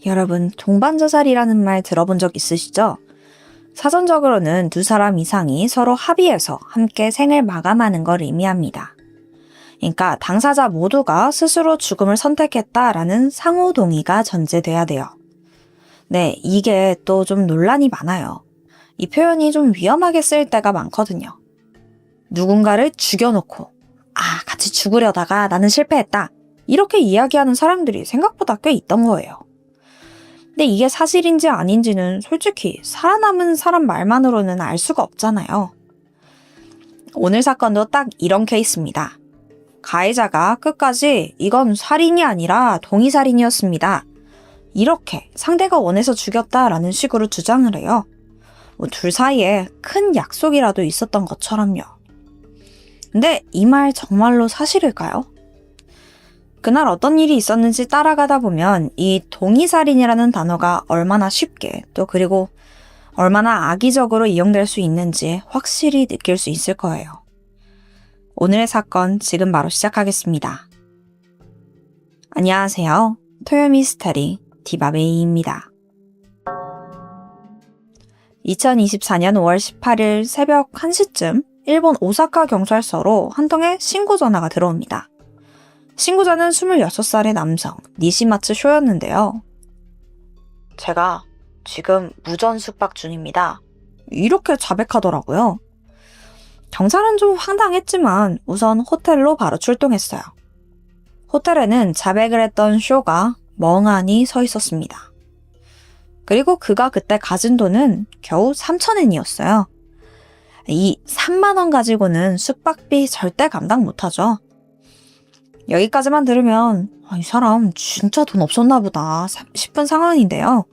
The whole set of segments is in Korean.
여러분, 동반자살이라는 말 들어본 적 있으시죠? 사전적으로는 두 사람 이상이 서로 합의해서 함께 생을 마감하는 걸 의미합니다. 그러니까 당사자 모두가 스스로 죽음을 선택했다라는 상호 동의가 전제돼야 돼요. 네, 이게 또 좀 논란이 많아요. 이 표현이 좀 위험하게 쓰일 때가 많거든요. 누군가를 죽여놓고 같이 죽으려다가 나는 실패했다. 이렇게 이야기하는 사람들이 생각보다 꽤 있던 거예요. 근데 이게 사실인지 아닌지는 솔직히 살아남은 사람 말만으로는 알 수가 없잖아요. 오늘 사건도 딱 이런 케이스입니다. 가해자가 끝까지 이건 살인이 아니라 동의살인이었습니다. 이렇게 상대가 원해서 죽였다라는 식으로 주장을 해요. 둘 사이에 큰 약속이라도 있었던 것처럼요. 근데 이 말 정말로 사실일까요? 그날 어떤 일이 있었는지 따라가다 보면 이 동의살인이라는 단어가 얼마나 쉽게 또 그리고 얼마나 악의적으로 이용될 수 있는지 확실히 느낄 수 있을 거예요. 오늘의 사건 지금 바로 시작하겠습니다. 안녕하세요. 토요미스테리 디바베이입니다. 2024년 5월 18일 새벽 1시쯤 일본 오사카 경찰서로 한 통의 신고 전화가 들어옵니다. 신고자는 26살의 남성 니시마츠 쇼였는데요. 제가 지금 무전 숙박 중입니다. 이렇게 자백하더라고요. 경찰은 좀 황당했지만 우선 호텔로 바로 출동했어요. 호텔에는 자백을 했던 쇼가 멍하니 서 있었습니다. 그리고 그가 그때 가진 돈은 겨우 3,000엔이었어요. 이 3만 원 가지고는 숙박비 절대 감당 못하죠. 여기까지만 들으면 이 사람 진짜 돈 없었나 보다 싶은 상황인데요.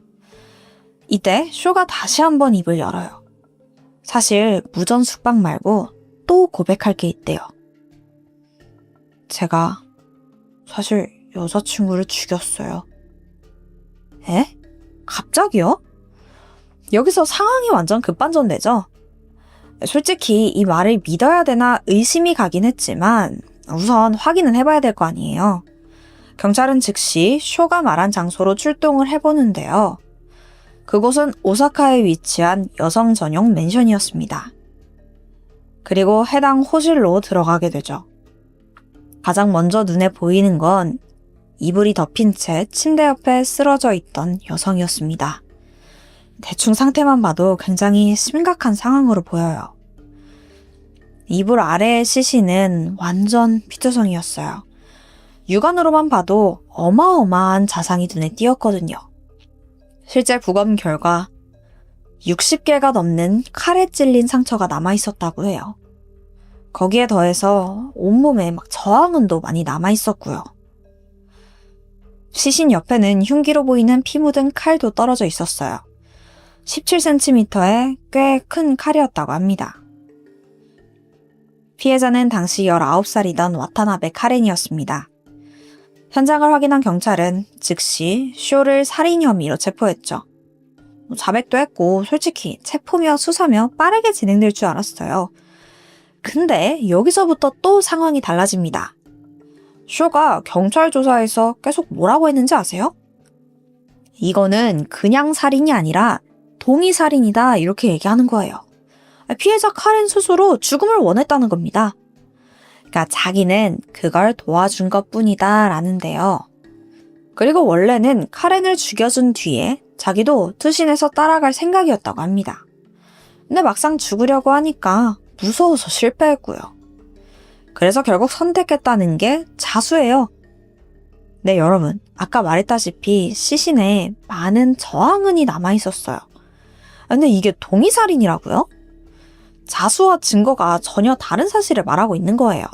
이때 쇼가 다시 한번 입을 열어요. 사실 무전 숙박 말고 또 고백할 게 있대요. 제가 사실 여자친구를 죽였어요. 에? 갑자기요? 여기서 상황이 완전 급반전되죠? 솔직히 이 말을 믿어야 되나 의심이 가긴 했지만 우선 확인은 해봐야 될 거 아니에요. 경찰은 즉시 쇼가 말한 장소로 출동을 해보는데요. 그곳은 오사카에 위치한 여성 전용 맨션이었습니다. 그리고 해당 호실로 들어가게 되죠. 가장 먼저 눈에 보이는 건 이불이 덮인 채 침대 옆에 쓰러져 있던 여성이었습니다. 대충 상태만 봐도 굉장히 심각한 상황으로 보여요. 이불 아래의 시신은 완전 피투성이었어요. 육안으로만 봐도 어마어마한 자상이 눈에 띄었거든요. 실제 부검 결과 60개가 넘는 칼에 찔린 상처가 남아있었다고 해요. 거기에 더해서 온몸에 저항은도 많이 남아있었고요. 시신 옆에는 흉기로 보이는 피 묻은 칼도 떨어져 있었어요. 17cm의 꽤 큰 칼이었다고 합니다. 피해자는 당시 19살이던 와타나베 카렌이었습니다. 현장을 확인한 경찰은 즉시 쇼를 살인 혐의로 체포했죠. 자백도 했고 솔직히 체포며 수사며 빠르게 진행될 줄 알았어요. 근데 여기서부터 또 상황이 달라집니다. 쇼가 경찰 조사에서 계속 뭐라고 했는지 아세요? 이거는 그냥 살인이 아니라 동의살인이다 이렇게 얘기하는 거예요. 피해자 카렌 스스로 죽음을 원했다는 겁니다. 그러니까 자기는 그걸 도와준 것뿐이다 라는데요. 그리고 원래는 카렌을 죽여준 뒤에 자기도 투신해서 따라갈 생각이었다고 합니다. 근데 막상 죽으려고 하니까 무서워서 실패했고요. 그래서 결국 선택했다는 게 자수예요. 네, 여러분, 아까 말했다시피 시신에 많은 저항은이 남아있었어요. 근데 이게 동의살인이라고요? 자수와 증거가 전혀 다른 사실을 말하고 있는 거예요.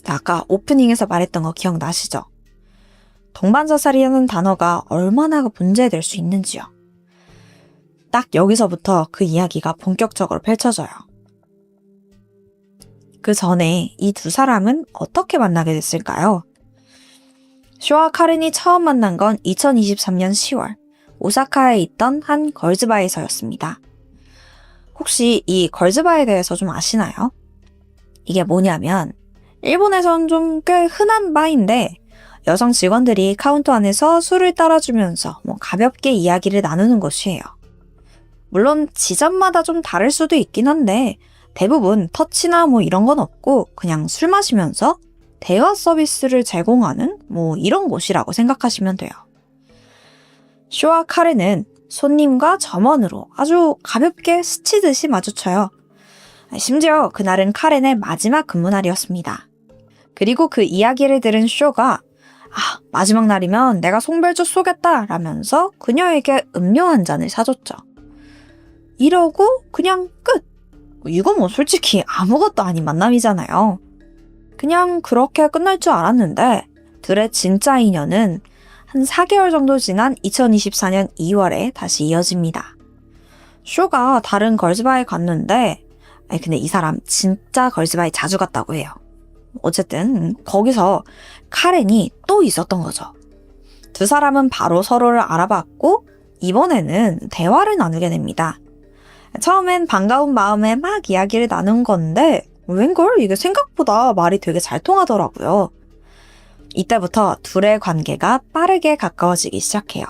아까 오프닝에서 말했던 거 기억나시죠? 동반자살이라는 단어가 얼마나 문제될 수 있는지요. 딱 여기서부터 그 이야기가 본격적으로 펼쳐져요. 그 전에 이 두 사람은 어떻게 만나게 됐을까요? 쇼와 카렌이 처음 만난 건 2023년 10월 오사카에 있던 한 걸즈바에서였습니다. 혹시 이 걸즈바에 대해서 좀 아시나요? 이게 뭐냐면 일본에선 좀 꽤 흔한 바인데 여성 직원들이 카운터 안에서 술을 따라주면서 가볍게 이야기를 나누는 것이에요. 물론 지점마다 좀 다를 수도 있긴 한데 대부분 터치나 이런 건 없고 그냥 술 마시면서 대화 서비스를 제공하는 이런 곳이라고 생각하시면 돼요. 쇼와 카렌은 손님과 점원으로 아주 가볍게 스치듯이 마주쳐요. 심지어 그날은 카렌의 마지막 근무날이었습니다. 그리고 그 이야기를 들은 쇼가 마지막 날이면 내가 송별주 쏘겠다 라면서 그녀에게 음료 한 잔을 사줬죠. 이러고 그냥 끝! 이거 솔직히 아무것도 아닌 만남이잖아요. 그냥 그렇게 끝날 줄 알았는데 둘의 진짜 인연은 한 4개월 정도 지난 2024년 2월에 다시 이어집니다. 쇼가 다른 걸스바에 갔는데 근데 이 사람 진짜 걸스바에 자주 갔다고 해요. 어쨌든 거기서 카렌이 또 있었던 거죠. 두 사람은 바로 서로를 알아봤고 이번에는 대화를 나누게 됩니다. 처음엔 반가운 마음에 막 이야기를 나눈 건데 웬걸 이게 생각보다 말이 되게 잘 통하더라고요. 이때부터 둘의 관계가 빠르게 가까워지기 시작해요.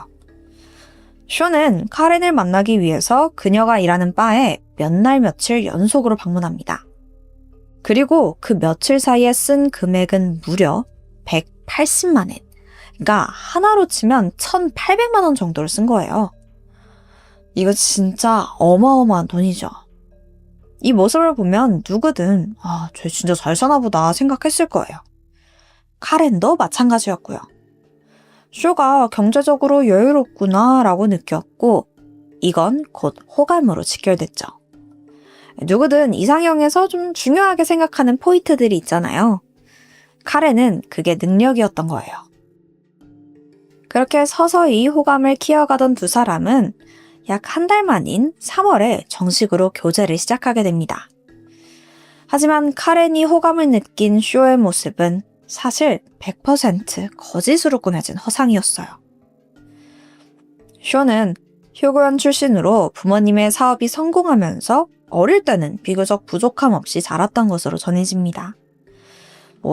쇼는 카렌을 만나기 위해서 그녀가 일하는 바에 몇 날 며칠 연속으로 방문합니다. 그리고 그 며칠 사이에 쓴 금액은 무려 180만 엔. 그러니까 하나로 치면 1,800만 원 정도를 쓴 거예요. 이거 진짜 어마어마한 돈이죠. 이 모습을 보면 누구든 쟤 진짜 잘 사나 보다 생각했을 거예요. 카렌도 마찬가지였고요. 쇼가 경제적으로 여유롭구나 라고 느꼈고 이건 곧 호감으로 직결됐죠. 누구든 이상형에서 좀 중요하게 생각하는 포인트들이 있잖아요. 카렌은 그게 능력이었던 거예요. 그렇게 서서히 호감을 키워가던 두 사람은 약 한 달 만인 3월에 정식으로 교제를 시작하게 됩니다. 하지만 카렌이 호감을 느낀 쇼의 모습은 사실 100% 거짓으로 꾸며진 허상이었어요. 쇼는 휴고연 출신으로 부모님의 사업이 성공하면서 어릴 때는 비교적 부족함 없이 자랐던 것으로 전해집니다.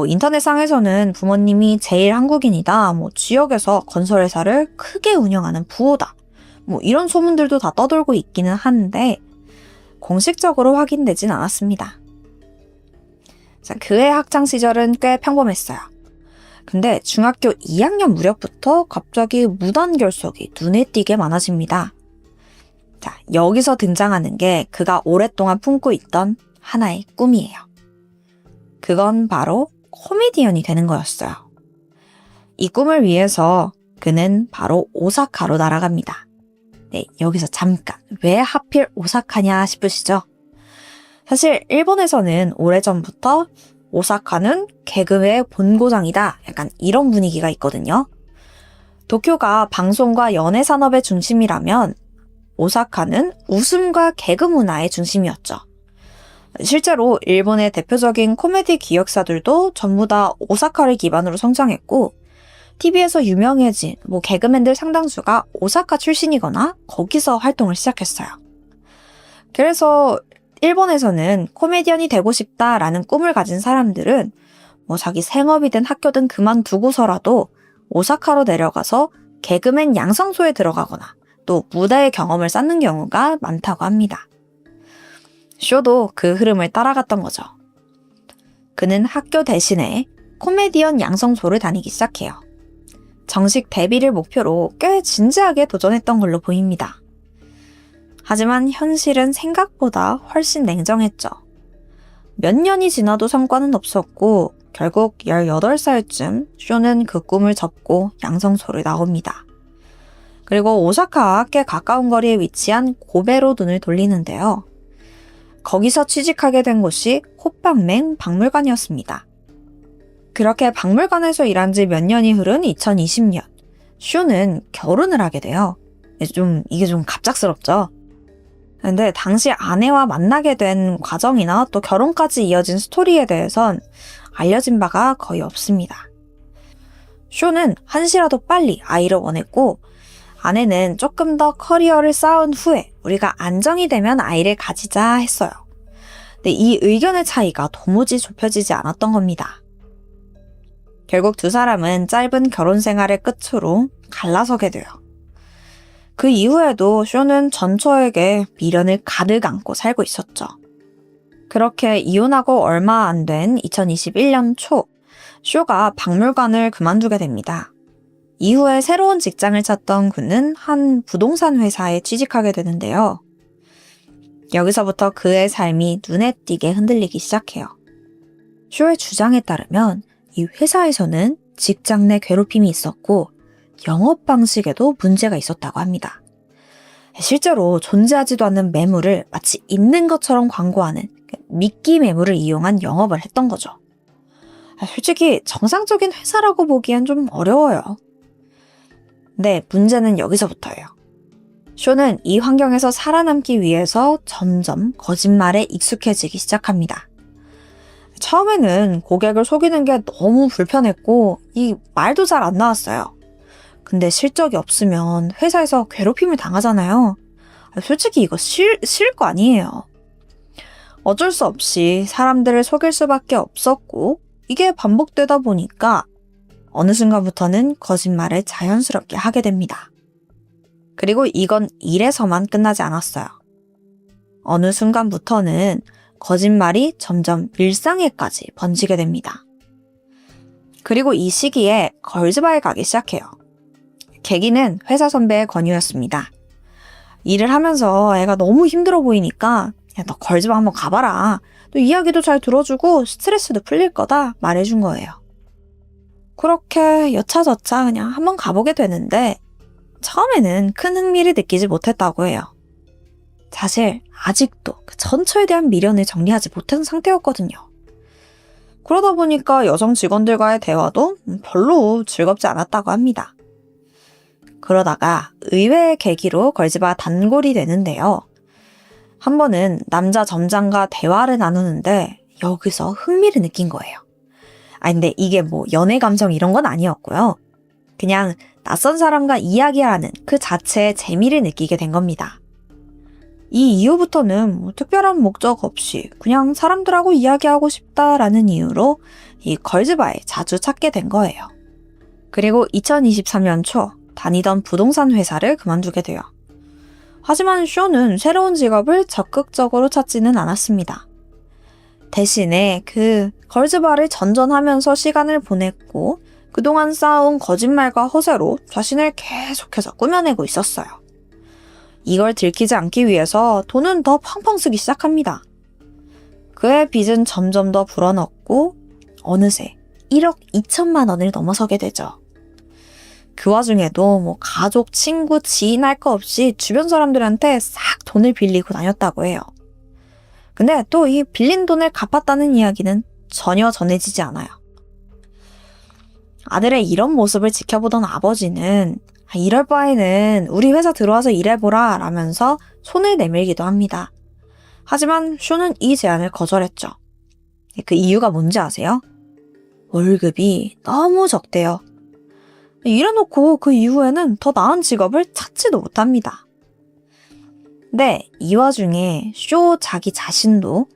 인터넷상에서는 부모님이 제일 한국인이다, 지역에서 건설회사를 크게 운영하는 부호다, 이런 소문들도 다 떠돌고 있기는 한데 공식적으로 확인되진 않았습니다. 자, 그의 학창 시절은 꽤 평범했어요. 근데 중학교 2학년 무렵부터 갑자기 무단 결석이 눈에 띄게 많아집니다. 자, 여기서 등장하는 게 그가 오랫동안 품고 있던 하나의 꿈이에요. 그건 바로 코미디언이 되는 거였어요. 이 꿈을 위해서 그는 바로 오사카로 날아갑니다. 네, 여기서 잠깐 왜 하필 오사카냐 싶으시죠? 사실 일본에서는 오래전부터 오사카는 개그의 본고장이다, 약간 이런 분위기가 있거든요. 도쿄가 방송과 연예 산업의 중심이라면 오사카는 웃음과 개그 문화의 중심이었죠. 실제로 일본의 대표적인 코미디 기획사들도 전부 다 오사카를 기반으로 성장했고 TV에서 유명해진 개그맨들 상당수가 오사카 출신이거나 거기서 활동을 시작했어요. 그래서 일본에서는 코미디언이 되고 싶다라는 꿈을 가진 사람들은 자기 생업이든 학교든 그만두고서라도 오사카로 내려가서 개그맨 양성소에 들어가거나 또 무대의 경험을 쌓는 경우가 많다고 합니다. 쇼도 그 흐름을 따라갔던 거죠. 그는 학교 대신에 코미디언 양성소를 다니기 시작해요. 정식 데뷔를 목표로 꽤 진지하게 도전했던 걸로 보입니다. 하지만 현실은 생각보다 훨씬 냉정했죠. 몇 년이 지나도 성과는 없었고 결국 18살쯤 쇼는 그 꿈을 접고 양성소를 나옵니다. 그리고 오사카와 꽤 가까운 거리에 위치한 고베로 눈을 돌리는데요. 거기서 취직하게 된 곳이 호빵맹 박물관이었습니다. 그렇게 박물관에서 일한 지 몇 년이 흐른 2020년, 쇼는 결혼을 하게 돼요. 이게 좀 갑작스럽죠? 근데 당시 아내와 만나게 된 과정이나 또 결혼까지 이어진 스토리에 대해선 알려진 바가 거의 없습니다. 쇼는 한시라도 빨리 아이를 원했고 아내는 조금 더 커리어를 쌓은 후에 우리가 안정이 되면 아이를 가지자 했어요. 근데 이 의견의 차이가 도무지 좁혀지지 않았던 겁니다. 결국 두 사람은 짧은 결혼 생활의 끝으로 갈라서게 돼요. 그 이후에도 쇼는 전처에게 미련을 가득 안고 살고 있었죠. 그렇게 이혼하고 얼마 안 된 2021년 초, 쇼가 박물관을 그만두게 됩니다. 이후에 새로운 직장을 찾던 그는 한 부동산 회사에 취직하게 되는데요. 여기서부터 그의 삶이 눈에 띄게 흔들리기 시작해요. 쇼의 주장에 따르면 이 회사에서는 직장 내 괴롭힘이 있었고 영업 방식에도 문제가 있었다고 합니다. 실제로 존재하지도 않는 매물을 마치 있는 것처럼 광고하는 미끼 매물을 이용한 영업을 했던 거죠. 솔직히 정상적인 회사라고 보기엔 좀 어려워요. 네, 문제는 여기서부터예요. 쇼는 이 환경에서 살아남기 위해서 점점 거짓말에 익숙해지기 시작합니다. 처음에는 고객을 속이는 게 너무 불편했고 이 말도 잘 안 나왔어요. 근데 실적이 없으면 회사에서 괴롭힘을 당하잖아요. 솔직히 이거 싫을 거 아니에요. 어쩔 수 없이 사람들을 속일 수밖에 없었고 이게 반복되다 보니까 어느 순간부터는 거짓말을 자연스럽게 하게 됩니다. 그리고 이건 일에서만 끝나지 않았어요. 어느 순간부터는 거짓말이 점점 일상에까지 번지게 됩니다. 그리고 이 시기에 걸즈바에 가기 시작해요. 계기는 회사 선배의 권유였습니다. 일을 하면서 애가 너무 힘들어 보이니까 야, 너 걸즈바 한번 가봐라. 또 이야기도 잘 들어주고 스트레스도 풀릴 거다 말해준 거예요. 그렇게 여차저차 그냥 한번 가보게 되는데 처음에는 큰 흥미를 느끼지 못했다고 해요. 사실 아직도 그 전처에 대한 미련을 정리하지 못한 상태였거든요. 그러다 보니까 여성 직원들과의 대화도 별로 즐겁지 않았다고 합니다. 그러다가 의외의 계기로 걸즈바 단골이 되는데요. 한 번은 남자 점장과 대화를 나누는데 여기서 흥미를 느낀 거예요. 근데 이게 뭐 연애 감정 이런 건 아니었고요. 그냥 낯선 사람과 이야기하는 그 자체의 재미를 느끼게 된 겁니다. 이 이후부터는 뭐 특별한 목적 없이 그냥 사람들하고 이야기하고 싶다라는 이유로 이 걸즈바에 자주 찾게 된 거예요. 그리고 2023년 초 다니던 부동산 회사를 그만두게 돼요. 하지만 쇼는 새로운 직업을 적극적으로 찾지는 않았습니다. 대신에 그 걸즈바를 전전하면서 시간을 보냈고 그동안 쌓아온 거짓말과 허세로 자신을 계속해서 꾸며내고 있었어요. 이걸 들키지 않기 위해서 돈은 더 펑펑 쓰기 시작합니다. 그의 빚은 점점 더 불어넣고 어느새 1억 2천만 원을 넘어서게 되죠. 그 와중에도 뭐 가족, 친구, 지인 할 거 없이 주변 사람들한테 싹 돈을 빌리고 다녔다고 해요. 근데 또 이 빌린 돈을 갚았다는 이야기는 전혀 전해지지 않아요. 아들의 이런 모습을 지켜보던 아버지는 이럴 바에는 우리 회사 들어와서 일해보라 라면서 손을 내밀기도 합니다. 하지만 쇼는 이 제안을 거절했죠. 그 이유가 뭔지 아세요? 월급이 너무 적대요. 이래놓고 그 이후에는 더 나은 직업을 찾지도 못합니다. 네, 이 와중에 쇼 자기 자신도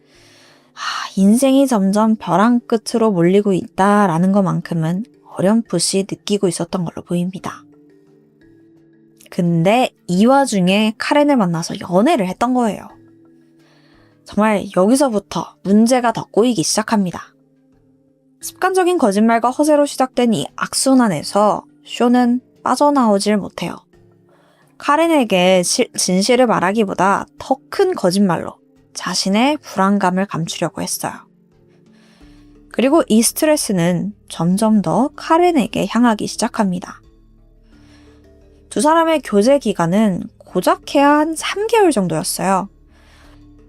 인생이 점점 벼랑 끝으로 몰리고 있다라는 것만큼은 어렴풋이 느끼고 있었던 걸로 보입니다. 근데 이 와중에 카렌을 만나서 연애를 했던 거예요. 정말 여기서부터 문제가 더 꼬이기 시작합니다. 습관적인 거짓말과 허세로 시작된 이 악순환에서 쇼는 빠져나오질 못해요. 카렌에게 진실을 말하기보다 더 큰 거짓말로 자신의 불안감을 감추려고 했어요. 그리고 이 스트레스는 점점 더 카렌에게 향하기 시작합니다. 두 사람의 교제 기간은 고작해야 한 3개월 정도였어요.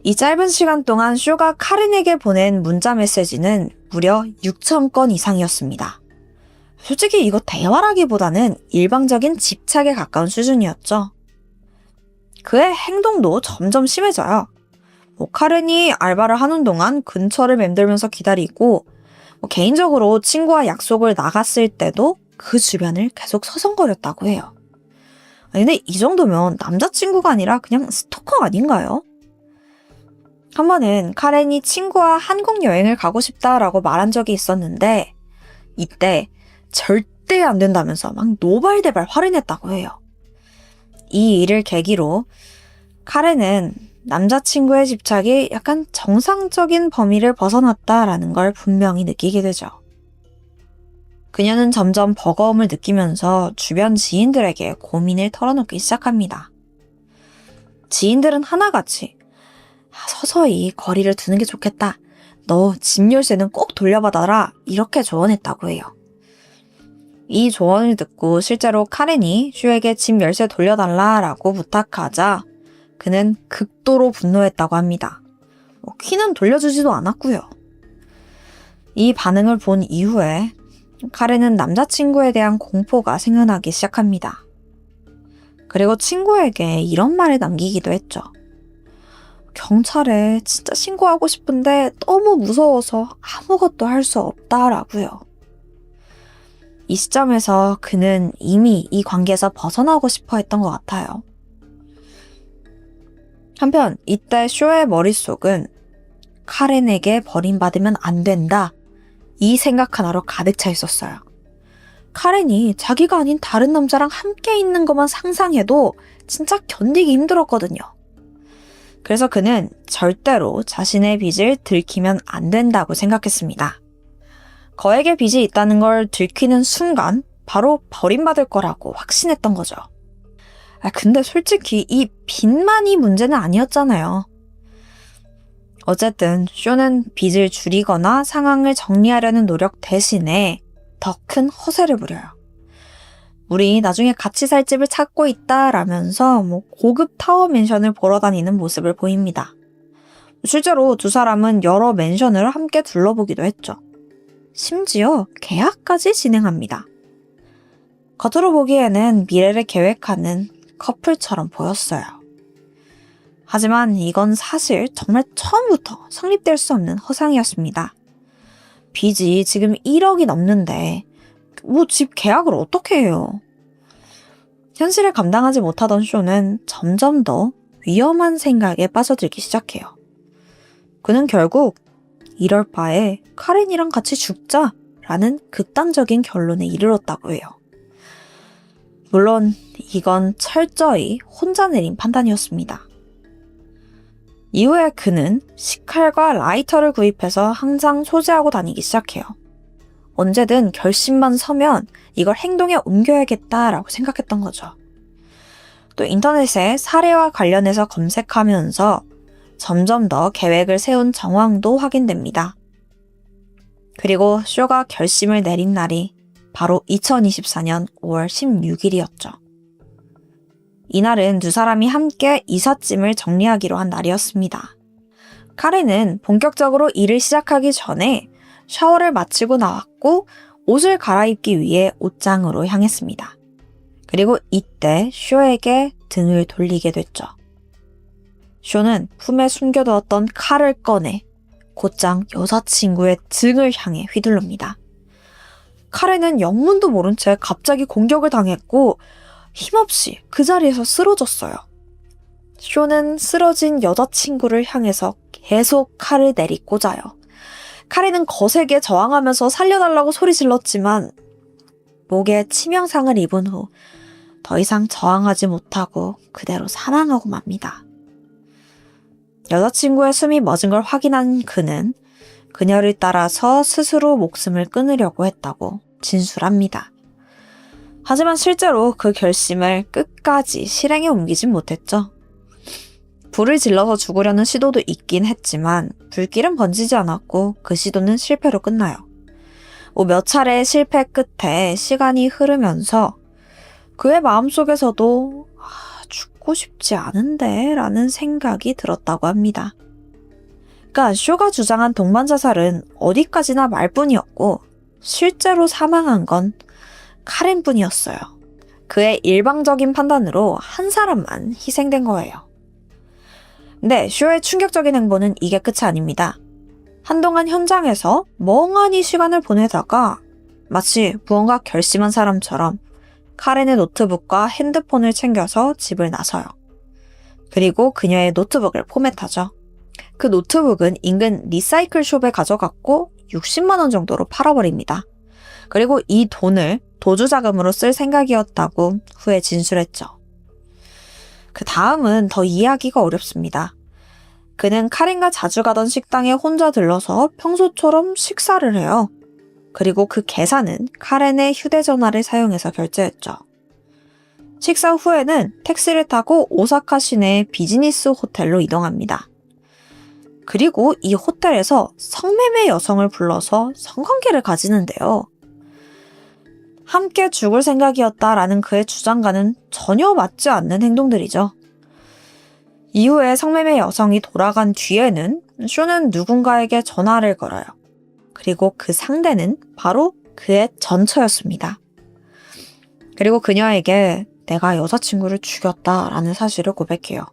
이 짧은 시간 동안 쇼가 카렌에게 보낸 문자 메시지는 무려 6,000건 이상이었습니다. 솔직히 이거 대화라기보다는 일방적인 집착에 가까운 수준이었죠. 그의 행동도 점점 심해져요. 카렌이 알바를 하는 동안 근처를 맴돌면서 기다리고 개인적으로 친구와 약속을 나갔을 때도 그 주변을 계속 서성거렸다고 해요. 근데 이 정도면 남자친구가 아니라 그냥 스토커 아닌가요? 한 번은 카렌이 친구와 한국 여행을 가고 싶다라고 말한 적이 있었는데 이때 절대 안 된다면서 막 노발대발 화를 냈다고 해요. 이 일을 계기로 카렌은 남자친구의 집착이 약간 정상적인 범위를 벗어났다라는 걸 분명히 느끼게 되죠. 그녀는 점점 버거움을 느끼면서 주변 지인들에게 고민을 털어놓기 시작합니다. 지인들은 하나같이 서서히 거리를 두는 게 좋겠다. 너 집 열쇠는 꼭 돌려받아라. 이렇게 조언했다고 해요. 이 조언을 듣고 실제로 카렌이 슈에게 집 열쇠 돌려달라라고 부탁하자 그는 극도로 분노했다고 합니다. 키는 돌려주지도 않았고요. 이 반응을 본 이후에 카렌은 남자친구에 대한 공포가 생겨나기 시작합니다. 그리고 친구에게 이런 말을 남기기도 했죠. 경찰에 진짜 신고하고 싶은데 너무 무서워서 아무것도 할 수 없다라고요. 이 시점에서 그는 이미 이 관계에서 벗어나고 싶어 했던 것 같아요. 한편 이때 쇼의 머릿속은 카렌에게 버림받으면 안 된다. 이 생각 하나로 가득 차 있었어요. 카렌이 자기가 아닌 다른 남자랑 함께 있는 것만 상상해도 진짜 견디기 힘들었거든요. 그래서 그는 절대로 자신의 빚을 들키면 안 된다고 생각했습니다. 거액의 빚이 있다는 걸 들키는 순간 바로 버림받을 거라고 확신했던 거죠. 근데 솔직히 이 빚만이 문제는 아니었잖아요. 어쨌든 쇼는 빚을 줄이거나 상황을 정리하려는 노력 대신에 더 큰 허세를 부려요. 우리 나중에 같이 살 집을 찾고 있다라면서 고급 타워 맨션을 보러 다니는 모습을 보입니다. 실제로 두 사람은 여러 맨션을 함께 둘러보기도 했죠. 심지어 계약까지 진행합니다. 겉으로 보기에는 미래를 계획하는 커플처럼 보였어요. 하지만 이건 사실 정말 처음부터 성립될 수 없는 허상이었습니다. 빚이 지금 1억이 넘는데 집 계약을 어떻게 해요? 현실을 감당하지 못하던 쇼는 점점 더 위험한 생각에 빠져들기 시작해요. 그는 결국 이럴 바에 카렌이랑 같이 죽자라는 극단적인 결론에 이르렀다고 해요. 물론 이건 철저히 혼자 내린 판단이었습니다. 이후에 그는 식칼과 라이터를 구입해서 항상 소지하고 다니기 시작해요. 언제든 결심만 서면 이걸 행동에 옮겨야겠다라고 생각했던 거죠. 또 인터넷에 사례와 관련해서 검색하면서 점점 더 계획을 세운 정황도 확인됩니다. 그리고 쇼가 결심을 내린 날이 바로 2024년 5월 16일이었죠. 이날은 두 사람이 함께 이삿짐을 정리하기로 한 날이었습니다. 카렌은 본격적으로 일을 시작하기 전에 샤워를 마치고 나왔고 옷을 갈아입기 위해 옷장으로 향했습니다. 그리고 이때 쇼에게 등을 돌리게 됐죠. 쇼는 품에 숨겨두었던 칼을 꺼내 곧장 여자친구의 등을 향해 휘둘릅니다. 카렌은 영문도 모른 채 갑자기 공격을 당했고 힘없이 그 자리에서 쓰러졌어요. 쇼는 쓰러진 여자친구를 향해서 계속 칼을 내리꽂아요. 카렌은 거세게 저항하면서 살려달라고 소리 질렀지만 목에 치명상을 입은 후 더 이상 저항하지 못하고 그대로 사망하고 맙니다. 여자친구의 숨이 멎은 걸 확인한 그는 그녀를 따라서 스스로 목숨을 끊으려고 했다고 진술합니다. 하지만 실제로 그 결심을 끝까지 실행에 옮기진 못했죠. 불을 질러서 죽으려는 시도도 있긴 했지만 불길은 번지지 않았고 그 시도는 실패로 끝나요. 몇 차례의 실패 끝에 시간이 흐르면서 그의 마음속에서도 죽고 싶지 않은데 라는 생각이 들었다고 합니다. 그러니까 쇼가 주장한 동반자살은 어디까지나 말뿐이었고 실제로 사망한 건 카렌뿐이었어요. 그의 일방적인 판단으로 한 사람만 희생된 거예요. 근데 쇼의 충격적인 행보는 이게 끝이 아닙니다. 한동안 현장에서 멍하니 시간을 보내다가 마치 무언가 결심한 사람처럼 카렌의 노트북과 핸드폰을 챙겨서 집을 나서요. 그리고 그녀의 노트북을 포맷하죠. 그 노트북은 인근 리사이클 숍에 가져갔고 60만 원 정도로 팔아버립니다. 그리고 이 돈을 도주 자금으로 쓸 생각이었다고 후에 진술했죠. 그 다음은 더 이해하기가 어렵습니다. 그는 카렌과 자주 가던 식당에 혼자 들러서 평소처럼 식사를 해요. 그리고 그 계산은 카렌의 휴대전화를 사용해서 결제했죠. 식사 후에는 택시를 타고 오사카 시내의 비즈니스 호텔로 이동합니다. 그리고 이 호텔에서 성매매 여성을 불러서 성관계를 가지는데요. 함께 죽을 생각이었다라는 그의 주장과는 전혀 맞지 않는 행동들이죠. 이후에 성매매 여성이 돌아간 뒤에는 쇼는 누군가에게 전화를 걸어요. 그리고 그 상대는 바로 그의 전처였습니다. 그리고 그녀에게 내가 여자친구를 죽였다라는 사실을 고백해요.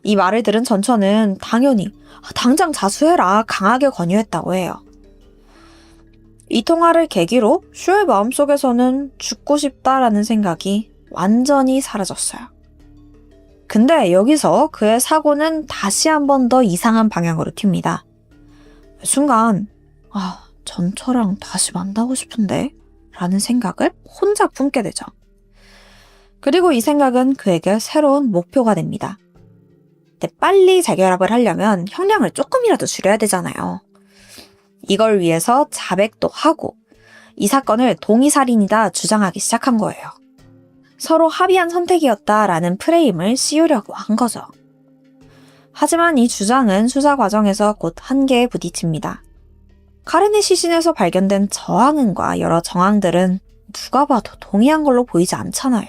이 말을 들은 전처는 당연히 당장 자수해라 강하게 권유했다고 해요. 이 통화를 계기로 쇼의 마음속에서는 죽고 싶다라는 생각이 완전히 사라졌어요. 근데 여기서 그의 사고는 다시 한 번 더 이상한 방향으로 튑니다. 순간 전처랑 다시 만나고 싶은데? 라는 생각을 혼자 품게 되죠. 그리고 이 생각은 그에게 새로운 목표가 됩니다. 근데 빨리 재결합을 하려면 형량을 조금이라도 줄여야 되잖아요. 이걸 위해서 자백도 하고 이 사건을 동의살인이다 주장하기 시작한 거예요. 서로 합의한 선택이었다라는 프레임을 씌우려고 한 거죠. 하지만 이 주장은 수사 과정에서 곧 한계에 부딪힙니다. 카렌의 시신에서 발견된 저항은과 여러 정황들은 누가 봐도 동의한 걸로 보이지 않잖아요.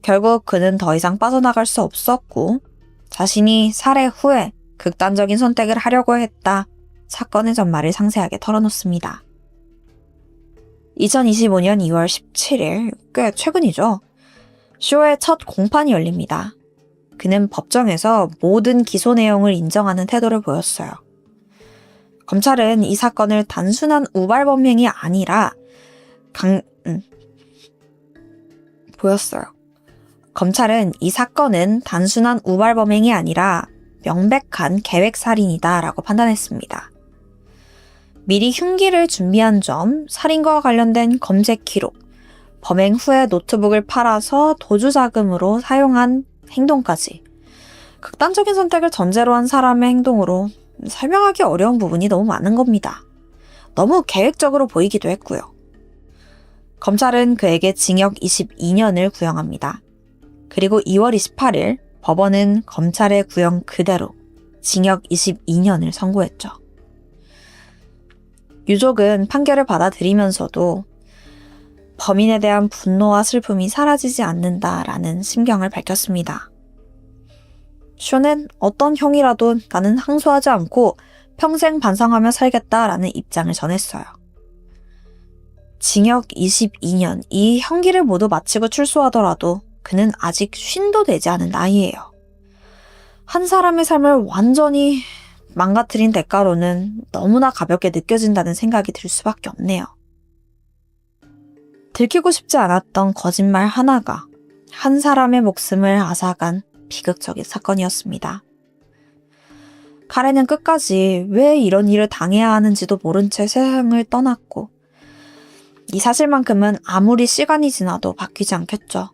결국 그는 더 이상 빠져나갈 수 없었고 자신이 살해 후에 극단적인 선택을 하려고 했다. 사건의 전말을 상세하게 털어놓습니다. 2025년 2월 17일, 꽤 최근이죠. 쇼의 첫 공판이 열립니다. 그는 법정에서 모든 기소 내용을 인정하는 태도를 보였어요. 검찰은 이 사건을 단순한 우발범행이 아니라 검찰은 이 사건은 단순한 우발범행이 아니라 명백한 계획살인이다 라고 판단했습니다. 미리 흉기를 준비한 점, 살인과 관련된 검색 기록, 범행 후에 노트북을 팔아서 도주 자금으로 사용한 행동까지 극단적인 선택을 전제로 한 사람의 행동으로 설명하기 어려운 부분이 너무 많은 겁니다. 너무 계획적으로 보이기도 했고요. 검찰은 그에게 징역 22년을 구형합니다. 그리고 2월 28일 법원은 검찰의 구형 그대로 징역 22년을 선고했죠. 유족은 판결을 받아들이면서도 범인에 대한 분노와 슬픔이 사라지지 않는다라는 심경을 밝혔습니다. 쇼는 어떤 형이라도 나는 항소하지 않고 평생 반성하며 살겠다라는 입장을 전했어요. 징역 22년, 이 형기를 모두 마치고 출소하더라도 그는 아직 쉰도 되지 않은 나이예요. 한 사람의 삶을 완전히 망가뜨린 대가로는 너무나 가볍게 느껴진다는 생각이 들 수밖에 없네요. 들키고 싶지 않았던 거짓말 하나가 한 사람의 목숨을 앗아간 비극적인 사건이었습니다. 카렌은 끝까지 왜 이런 일을 당해야 하는지도 모른 채 세상을 떠났고 이 사실만큼은 아무리 시간이 지나도 바뀌지 않겠죠.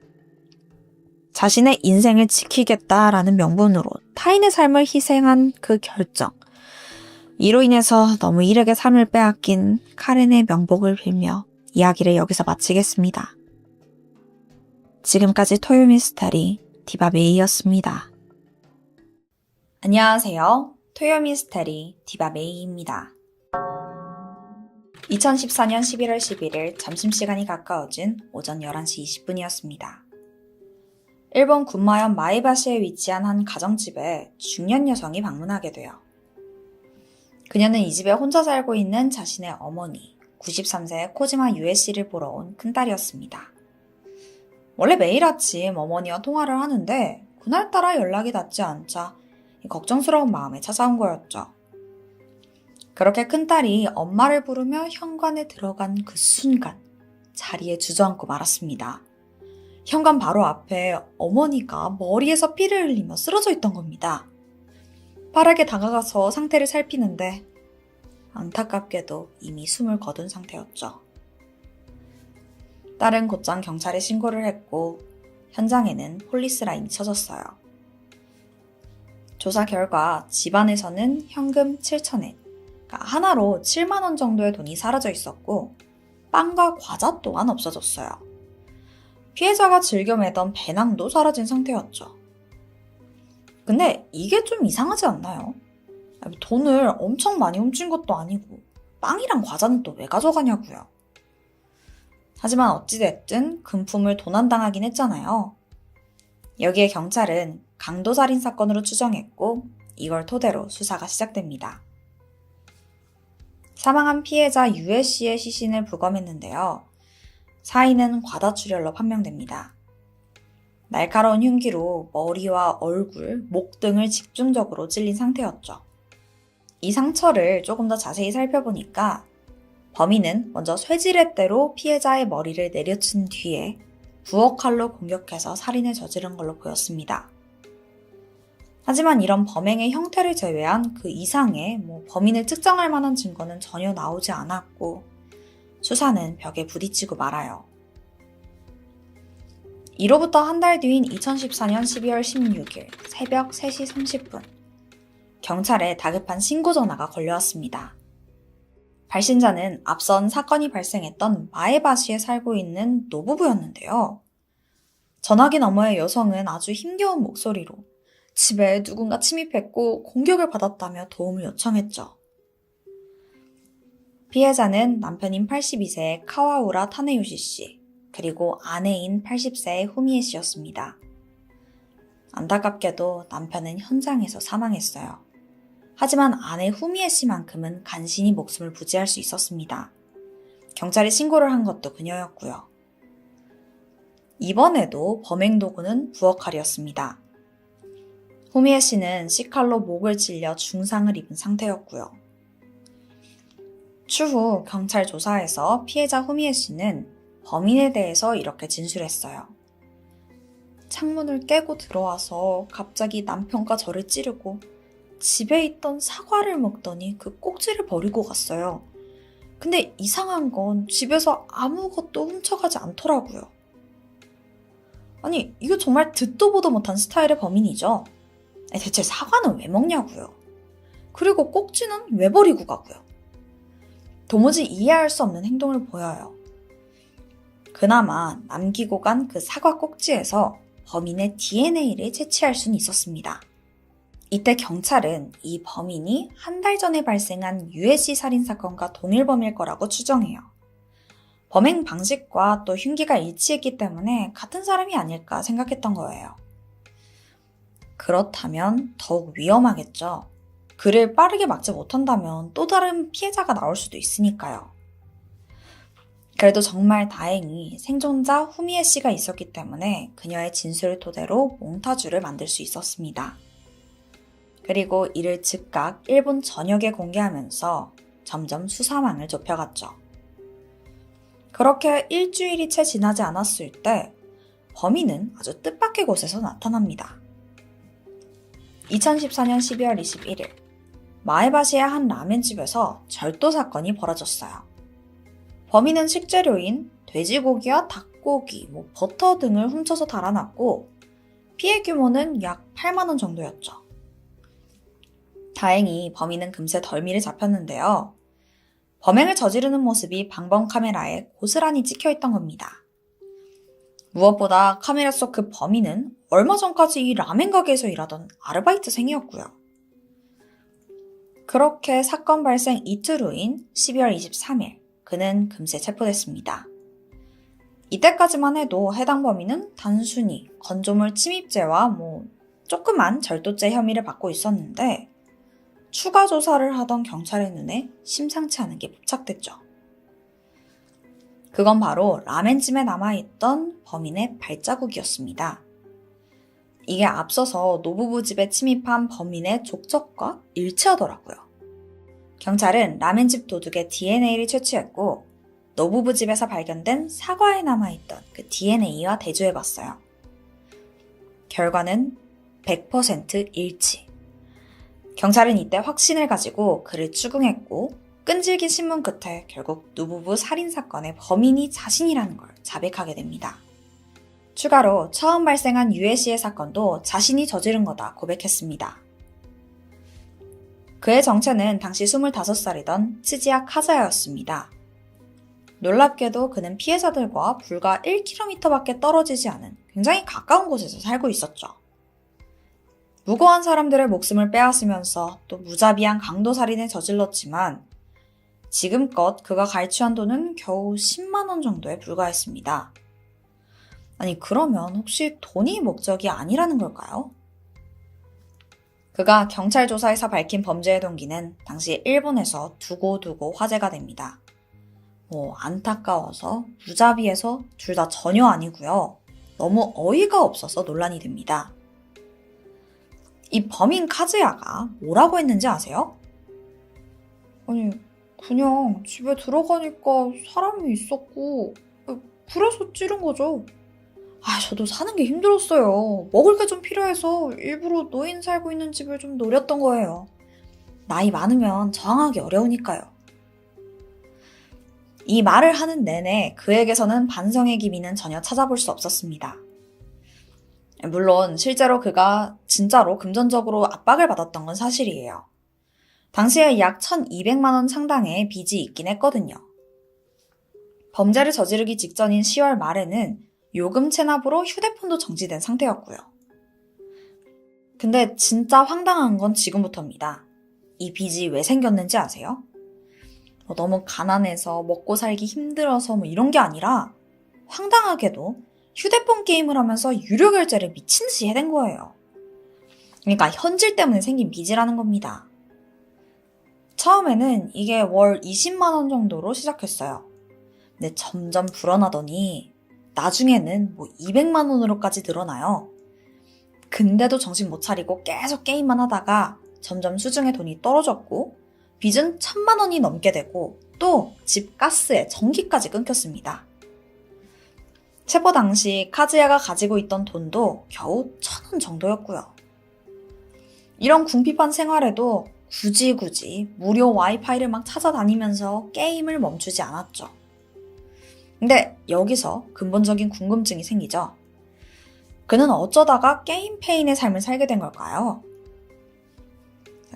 자신의 인생을 지키겠다라는 명분으로 타인의 삶을 희생한 그 결정. 이로 인해서 너무 일에게 삶을 빼앗긴 카렌의 명복을 빌며 이야기를 여기서 마치겠습니다. 지금까지 토요미스테리 디바메이였습니다. 안녕하세요. 토요미스테리 디바메이입니다. 2014년 11월 11일 점심시간이 가까워진 오전 11시 20분이었습니다. 일본 군마현 마에바시에 위치한 한 가정집에 중년 여성이 방문하게 돼요. 그녀는 이 집에 혼자 살고 있는 자신의 어머니, 93세의 코지마 유에 씨를 보러 온 큰딸이었습니다. 원래 매일 아침 어머니와 통화를 하는데 그날따라 연락이 닿지 않자 걱정스러운 마음에 찾아온 거였죠. 그렇게 큰딸이 엄마를 부르며 현관에 들어간 그 순간 자리에 주저앉고 말았습니다. 현관 바로 앞에 어머니가 머리에서 피를 흘리며 쓰러져 있던 겁니다. 빠르게 다가가서 상태를 살피는데 안타깝게도 이미 숨을 거둔 상태였죠. 딸은 곧장 경찰에 신고를 했고 현장에는 폴리스 라인이 쳐졌어요. 조사 결과 집안에서는 현금 7,000엔, 그러니까 하나로 7만 원 정도의 돈이 사라져 있었고 빵과 과자 또한 없어졌어요. 피해자가 즐겨 매던 배낭도 사라진 상태였죠. 근데 이게 좀 이상하지 않나요? 돈을 엄청 많이 훔친 것도 아니고 빵이랑 과자는 또 왜 가져가냐고요. 하지만 어찌됐든 금품을 도난당하긴 했잖아요. 여기에 경찰은 강도살인 사건으로 추정했고 이걸 토대로 수사가 시작됩니다. 사망한 피해자 유해씨의 시신을 부검했는데요. 사인은 과다출혈로 판명됩니다. 날카로운 흉기로 머리와 얼굴, 목 등을 집중적으로 찔린 상태였죠. 이 상처를 조금 더 자세히 살펴보니까 범인은 먼저 쇠지렛대로 피해자의 머리를 내려친 뒤에 부엌칼로 공격해서 살인을 저지른 걸로 보였습니다. 하지만 이런 범행의 형태를 제외한 그 이상의 범인을 특정할 만한 증거는 전혀 나오지 않았고 수사는 벽에 부딪히고 말아요. 이로부터 한 달 뒤인 2014년 12월 16일 새벽 3시 30분 경찰에 다급한 신고 전화가 걸려왔습니다. 발신자는 앞선 사건이 발생했던 마에바시에 살고 있는 노부부였는데요. 전화기 너머의 여성은 아주 힘겨운 목소리로 집에 누군가 침입했고 공격을 받았다며 도움을 요청했죠. 피해자는 남편인 82세의 카와우라 타네요시 씨, 그리고 아내인 80세의 후미에 씨였습니다. 안타깝게도 남편은 현장에서 사망했어요. 하지만 아내 후미에 씨만큼은 간신히 목숨을 부지할 수 있었습니다. 경찰에 신고를 한 것도 그녀였고요. 이번에도 범행 도구는 부엌칼이었습니다. 후미에 씨는 C칼로 목을 찔려 중상을 입은 상태였고요. 추후 경찰 조사에서 피해자 후미에 씨는 범인에 대해서 이렇게 진술했어요. 창문을 깨고 들어와서 갑자기 남편과 저를 찌르고 집에 있던 사과를 먹더니 그 꼭지를 버리고 갔어요. 근데 이상한 건 집에서 아무것도 훔쳐가지 않더라고요. 아니, 이거 정말 듣도 보도 못한 스타일의 범인이죠. 대체 사과는 왜 먹냐고요. 그리고 꼭지는 왜 버리고 가고요. 도무지 이해할 수 없는 행동을 보여요. 그나마 남기고 간 그 사과 꼭지에서 범인의 DNA를 채취할 수는 있었습니다. 이때 경찰은 이 범인이 한 달 전에 발생한 유해씨 살인사건과 동일범일 거라고 추정해요. 범행 방식과 또 흉기가 일치했기 때문에 같은 사람이 아닐까 생각했던 거예요. 그렇다면 더욱 위험하겠죠. 그를 빠르게 막지 못한다면 또 다른 피해자가 나올 수도 있으니까요. 그래도 정말 다행히 생존자 후미에 씨가 있었기 때문에 그녀의 진술을 토대로 몽타주를 만들 수 있었습니다. 그리고 이를 즉각 일본 전역에 공개하면서 점점 수사망을 좁혀갔죠. 그렇게 일주일이 채 지나지 않았을 때 범인은 아주 뜻밖의 곳에서 나타납니다. 2014년 12월 21일 마에바시의 한 라멘집에서 절도 사건이 벌어졌어요. 범인은 식재료인 돼지고기와 닭고기, 버터 등을 훔쳐서 달아났고 피해 규모는 약 8만 원 정도였죠. 다행히 범인은 금세 덜미를 잡혔는데요. 범행을 저지르는 모습이 방범 카메라에 고스란히 찍혀있던 겁니다. 무엇보다 카메라 속 그 범인은 얼마 전까지 이 라멘 가게에서 일하던 아르바이트생이었고요. 그렇게 사건 발생 이틀 후인 12월 23일 그는 금세 체포됐습니다. 이때까지만 해도 해당 범인은 단순히 건조물 침입죄와 조그만 절도죄 혐의를 받고 있었는데 추가 조사를 하던 경찰의 눈에 심상치 않은 게 포착됐죠. 그건 바로 라멘집에 남아있던 범인의 발자국이었습니다. 이게 앞서서 노부부 집에 침입한 범인의 족적과 일치하더라고요. 경찰은 라멘집 도둑의 DNA를 채취했고 노부부 집에서 발견된 사과에 남아있던 그 DNA와 대조해봤어요. 결과는 100% 일치. 경찰은 이때 확신을 가지고 그를 추궁했고 끈질긴 신문 끝에 결국 누부부 살인사건의 범인이 자신이라는 걸 자백하게 됩니다. 추가로 처음 발생한 유해 씨의 사건도 자신이 저지른 거다 고백했습니다. 그의 정체는 당시 25살이던 츠지야 카즈야였습니다. 놀랍게도 그는 피해자들과 불과 1km밖에 떨어지지 않은 굉장히 가까운 곳에서 살고 있었죠. 무고한 사람들의 목숨을 빼앗으면서 또 무자비한 강도살인을 저질렀지만 지금껏 그가 갈취한 돈은 겨우 10만 원 정도에 불과했습니다. 아니 그러면 혹시 돈이 목적이 아니라는 걸까요? 그가 경찰 조사에서 밝힌 범죄의 동기는 당시 일본에서 두고두고 화제가 됩니다. 안타까워서 무자비해서 둘 다 전혀 아니고요. 너무 어이가 없어서 논란이 됩니다. 이 범인 카즈야가 뭐라고 했는지 아세요? 아니 그냥 집에 들어가니까 사람이 있었고 그래서 찌른 거죠. 저도 사는 게 힘들었어요. 먹을 게 좀 필요해서 일부러 노인 살고 있는 집을 좀 노렸던 거예요. 나이 많으면 저항하기 어려우니까요. 이 말을 하는 내내 그에게서는 반성의 기미는 전혀 찾아볼 수 없었습니다. 물론 실제로 그가 진짜로 금전적으로 압박을 받았던 건 사실이에요. 당시에 약 1,200만 원 상당의 빚이 있긴 했거든요. 범죄를 저지르기 직전인 10월 말에는 요금 체납으로 휴대폰도 정지된 상태였고요. 근데 진짜 황당한 건 지금부터입니다. 이 빚이 왜 생겼는지 아세요? 너무 가난해서 먹고 살기 힘들어서 이런 게 아니라 황당하게도 휴대폰 게임을 하면서 유료 결제를 미친 듯이 해댄 거예요. 그러니까 현질 때문에 생긴 빚이라는 겁니다. 처음에는 이게 월 20만 원 정도로 시작했어요. 근데 점점 불어나더니 나중에는 200만 원으로까지 늘어나요. 근데도 정신 못 차리고 계속 게임만 하다가 점점 수중에 돈이 떨어졌고 빚은 1,000만 원이 넘게 되고 또 집 가스에 전기까지 끊겼습니다. 체포 당시 카즈야가 가지고 있던 돈도 겨우 1,000원 정도였고요. 이런 궁핍한 생활에도 굳이 무료 와이파이를 막 찾아다니면서 게임을 멈추지 않았죠. 근데 여기서 근본적인 궁금증이 생기죠. 그는 어쩌다가 게임 페인의 삶을 살게 된 걸까요?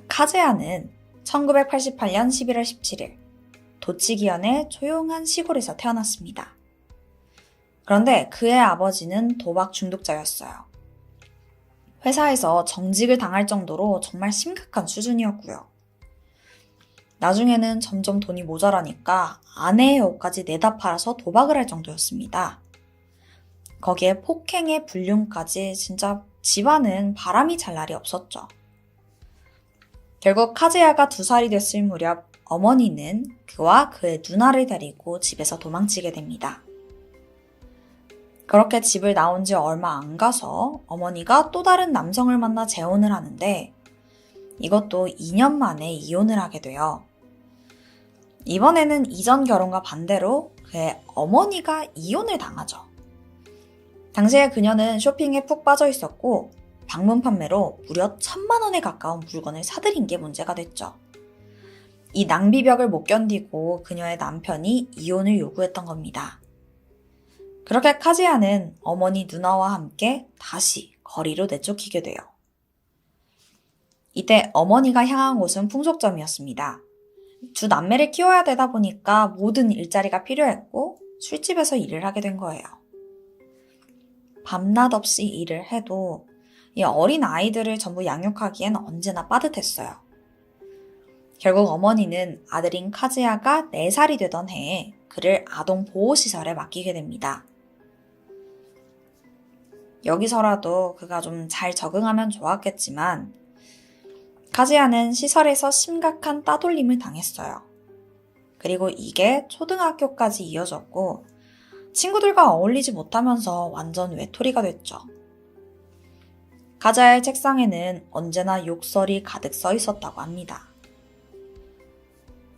카즈야는 1988년 11월 17일 도치기현의 조용한 시골에서 태어났습니다. 그런데 그의 아버지는 도박 중독자였어요. 회사에서 정직을 당할 정도로 정말 심각한 수준이었고요. 나중에는 점점 돈이 모자라니까 아내의 옷까지 내다 팔아서 도박을 할 정도였습니다. 거기에 폭행의 불륜까지 진짜 집안은 바람이 잘 날이 없었죠. 결국 카즈야가 2살이 됐을 무렵 어머니는 그와 그의 누나를 데리고 집에서 도망치게 됩니다. 그렇게 집을 나온 지 얼마 안 가서 어머니가 또 다른 남성을 만나 재혼을 하는데 이것도 2년 만에 이혼을 하게 돼요. 이번에는 이전 결혼과 반대로 그의 어머니가 이혼을 당하죠. 당시에 그녀는 쇼핑에 푹 빠져 있었고 방문 판매로 무려 1,000만 원에 가까운 물건을 사들인 게 문제가 됐죠. 이 낭비벽을 못 견디고 그녀의 남편이 이혼을 요구했던 겁니다. 그렇게 카즈야는 어머니 누나와 함께 다시 거리로 내쫓기게 돼요. 이때 어머니가 향한 곳은 풍속점이었습니다. 두 남매를 키워야 되다 보니까 모든 일자리가 필요했고 술집에서 일을 하게 된 거예요. 밤낮 없이 일을 해도 이 어린 아이들을 전부 양육하기엔 언제나 빠듯했어요. 결국 어머니는 아들인 카즈야가 4살이 되던 해에 그를 아동보호시설에 맡기게 됩니다. 여기서라도 그가 좀 잘 적응하면 좋았겠지만 카즈야는 시설에서 심각한 따돌림을 당했어요. 그리고 이게 초등학교까지 이어졌고 친구들과 어울리지 못하면서 완전 외톨이가 됐죠. 카즈야의 책상에는 언제나 욕설이 가득 써 있었다고 합니다.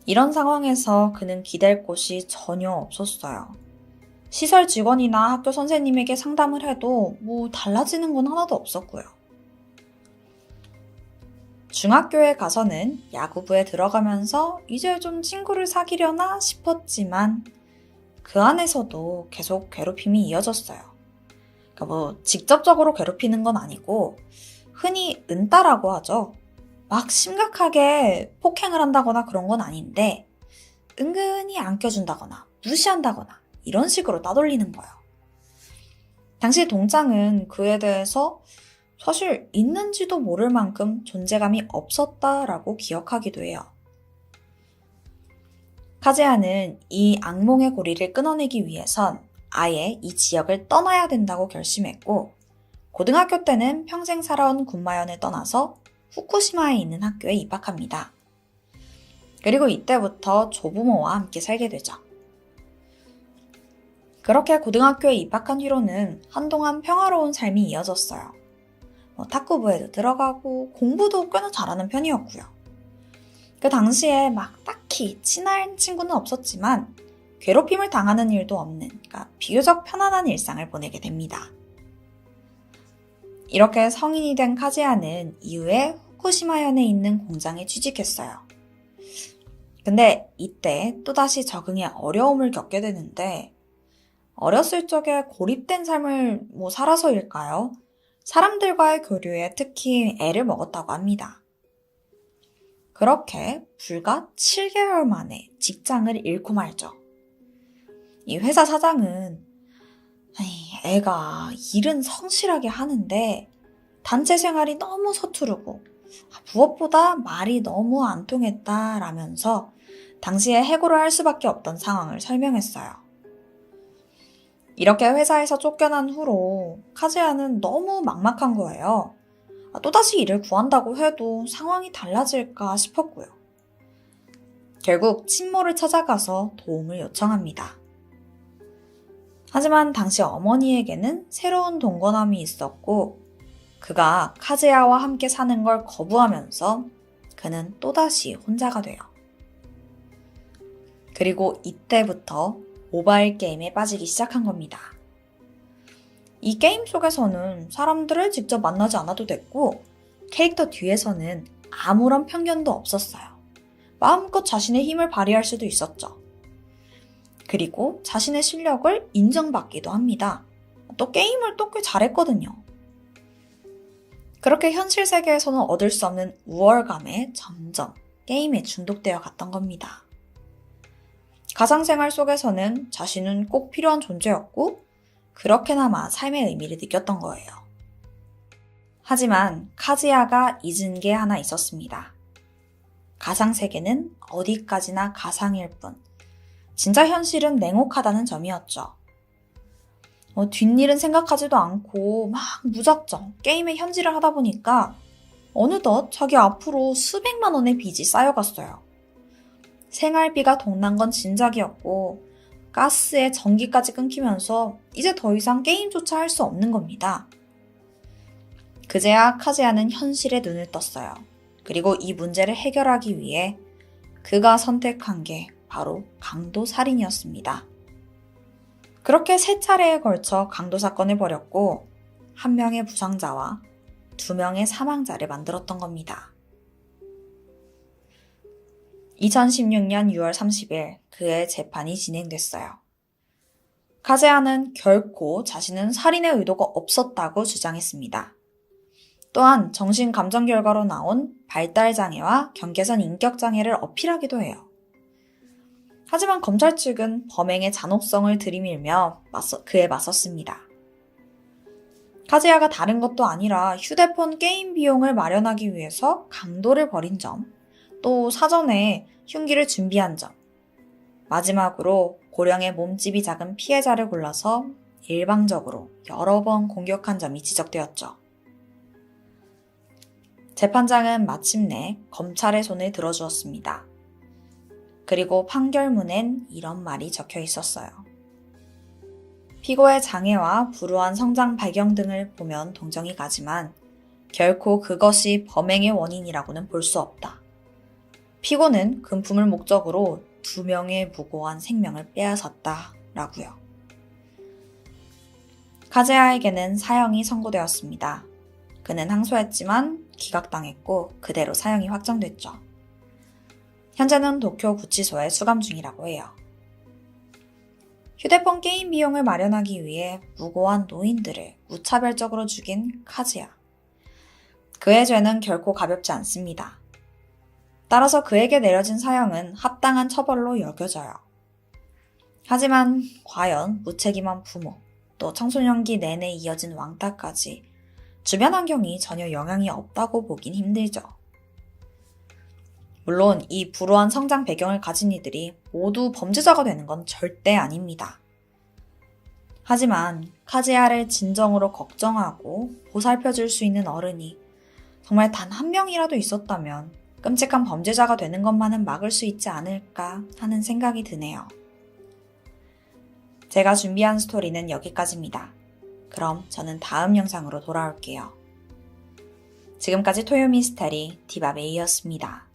이런 상황에서 그는 기댈 곳이 전혀 없었어요. 시설 직원이나 학교 선생님에게 상담을 해도 달라지는 건 하나도 없었고요. 중학교에 가서는 야구부에 들어가면서 이제 좀 친구를 사귀려나 싶었지만 그 안에서도 계속 괴롭힘이 이어졌어요. 그러니까 뭐 직접적으로 괴롭히는 건 아니고 흔히 은따라고 하죠. 막 심각하게 폭행을 한다거나 그런 건 아닌데 은근히 안 껴준다거나 무시한다거나 이런 식으로 따돌리는 거예요. 당시 동장은 그에 대해서 사실 있는지도 모를 만큼 존재감이 없었다라고 기억하기도 해요. 카즈야는 이 악몽의 고리를 끊어내기 위해선 아예 이 지역을 떠나야 된다고 결심했고 고등학교 때는 평생 살아온 군마현을 떠나서 후쿠시마에 있는 학교에 입학합니다. 그리고 이때부터 조부모와 함께 살게 되죠. 그렇게 고등학교에 입학한 뒤로는 한동안 평화로운 삶이 이어졌어요. 탁구부에도 들어가고 공부도 꽤나 잘하는 편이었고요. 그 당시에 막 딱히 친한 친구는 없었지만 괴롭힘을 당하는 일도 없는 그러니까 비교적 편안한 일상을 보내게 됩니다. 이렇게 성인이 된 카즈야는 이후에 후쿠시마현에 있는 공장에 취직했어요. 근데 이때 또다시 적응에 어려움을 겪게 되는데 어렸을 적에 고립된 삶을 살아서일까요? 사람들과의 교류에 특히 애를 먹었다고 합니다. 그렇게 불과 7개월 만에 직장을 잃고 말죠. 이 회사 사장은 애가 일은 성실하게 하는데 단체 생활이 너무 서투르고 무엇보다 말이 너무 안 통했다라면서 당시에 해고를 할 수밖에 없던 상황을 설명했어요. 이렇게 회사에서 쫓겨난 후로 카즈야는 너무 막막한 거예요. 또다시 일을 구한다고 해도 상황이 달라질까 싶었고요. 결국 친모를 찾아가서 도움을 요청합니다. 하지만 당시 어머니에게는 새로운 동거남이 있었고 그가 카즈야와 함께 사는 걸 거부하면서 그는 또다시 혼자가 돼요. 그리고 이때부터 모바일 게임에 빠지기 시작한 겁니다. 이 게임 속에서는 사람들을 직접 만나지 않아도 됐고 캐릭터 뒤에서는 아무런 편견도 없었어요. 마음껏 자신의 힘을 발휘할 수도 있었죠. 그리고 자신의 실력을 인정받기도 합니다. 또 게임을 또 꽤 잘했거든요. 그렇게 현실 세계에서는 얻을 수 없는 우월감에 점점 게임에 중독되어 갔던 겁니다. 가상생활 속에서는 자신은 꼭 필요한 존재였고 그렇게나마 삶의 의미를 느꼈던 거예요. 하지만 카즈야가 잊은 게 하나 있었습니다. 가상세계는 어디까지나 가상일 뿐 진짜 현실은 냉혹하다는 점이었죠. 뒷일은 생각하지도 않고 막 무작정 게임의 현질을 하다 보니까 어느덧 자기 앞으로 수백만 원의 빚이 쌓여갔어요. 생활비가 동난 건 진작이었고 가스에 전기까지 끊기면서 이제 더 이상 게임조차 할 수 없는 겁니다. 그제야 카즈야는 현실에 눈을 떴어요. 그리고 이 문제를 해결하기 위해 그가 선택한 게 바로 강도살인이었습니다. 그렇게 3차례에 걸쳐 강도 사건을 벌였고 1명의 부상자와 2명의 사망자를 만들었던 겁니다. 2016년 6월 30일 그의 재판이 진행됐어요. 카즈야는 결코 자신은 살인의 의도가 없었다고 주장했습니다. 또한 정신감정 결과로 나온 발달장애와 경계선 인격장애를 어필하기도 해요. 하지만 검찰 측은 범행의 잔혹성을 들이밀며 그에 맞섰습니다. 카즈야가 다른 것도 아니라 휴대폰 게임 비용을 마련하기 위해서 강도를 벌인 점, 또 사전에 흉기를 준비한 점, 마지막으로 고령의 몸집이 작은 피해자를 골라서 일방적으로 여러 번 공격한 점이 지적되었죠. 재판장은 마침내 검찰의 손을 들어주었습니다. 그리고 판결문엔 이런 말이 적혀 있었어요. 피고의 장애와 불우한 성장 배경 등을 보면 동정이 가지만 결코 그것이 범행의 원인이라고는 볼 수 없다. 피고는 금품을 목적으로 2명의 무고한 생명을 빼앗았다 라고요. 카즈야에게는 사형이 선고되었습니다. 그는 항소했지만 기각당했고 그대로 사형이 확정됐죠. 현재는 도쿄 구치소에 수감 중이라고 해요. 휴대폰 게임 비용을 마련하기 위해 무고한 노인들을 무차별적으로 죽인 카즈야. 그의 죄는 결코 가볍지 않습니다. 따라서 그에게 내려진 사형은 합당한 처벌로 여겨져요. 하지만 과연 무책임한 부모, 또 청소년기 내내 이어진 왕따까지 주변 환경이 전혀 영향이 없다고 보긴 힘들죠. 물론 이 불우한 성장 배경을 가진 이들이 모두 범죄자가 되는 건 절대 아닙니다. 하지만 카즈야를 진정으로 걱정하고 보살펴줄 수 있는 어른이 정말 단 한 명이라도 있었다면 끔찍한 범죄자가 되는 것만은 막을 수 있지 않을까 하는 생각이 드네요. 제가 준비한 스토리는 여기까지입니다. 그럼 저는 다음 영상으로 돌아올게요. 지금까지 토요미스테리 디바베이였습니다.